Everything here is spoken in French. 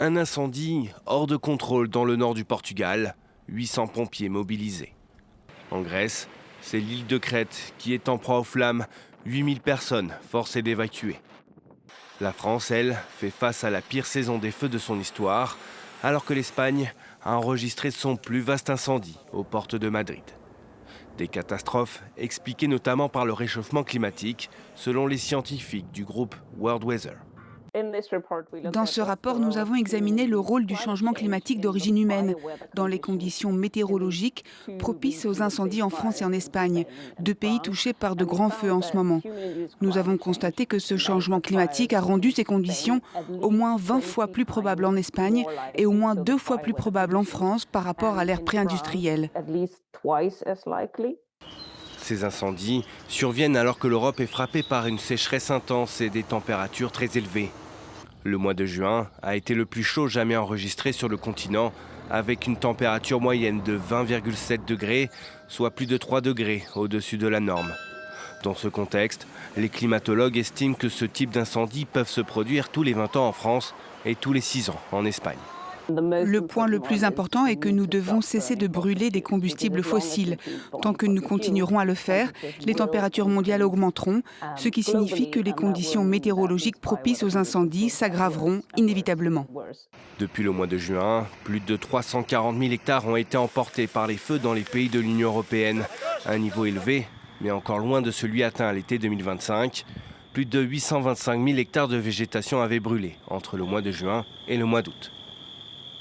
Un incendie hors de contrôle dans le nord du Portugal, 800 pompiers mobilisés. En Grèce, c'est l'île de Crète qui est en proie aux flammes, 8000 personnes forcées d'évacuer. La France, elle, fait face à la pire saison des feux de son histoire, alors que l'Espagne a enregistré son plus vaste incendie aux portes de Madrid. Des catastrophes expliquées notamment par le réchauffement climatique, selon les scientifiques du groupe World Weather. Dans ce rapport, nous avons examiné le rôle du changement climatique d'origine humaine dans les conditions météorologiques propices aux incendies en France et en Espagne, deux pays touchés par de grands feux en ce moment. Nous avons constaté que ce changement climatique a rendu ces conditions au moins 20 fois plus probables en Espagne et au moins 2 fois plus probables en France par rapport à l'ère pré-industrielle. Ces incendies surviennent alors que l'Europe est frappée par une sécheresse intense et des températures très élevées. Le mois de juin a été le plus chaud jamais enregistré sur le continent, avec une température moyenne de 20,7 degrés, soit plus de 3 degrés au-dessus de la norme. Dans ce contexte, les climatologues estiment que ce type d'incendies peuvent se produire tous les 20 ans en France et tous les 6 ans en Espagne. Le point le plus important est que nous devons cesser de brûler des combustibles fossiles. Tant que nous continuerons à le faire, les températures mondiales augmenteront, ce qui signifie que les conditions météorologiques propices aux incendies s'aggraveront inévitablement. Depuis le mois de juin, plus de 340 000 hectares ont été emportés par les feux dans les pays de l'Union européenne. Un niveau élevé, mais encore loin de celui atteint à l'été 2025. Plus de 825 000 hectares de végétation avaient brûlé entre le mois de juin et le mois d'août.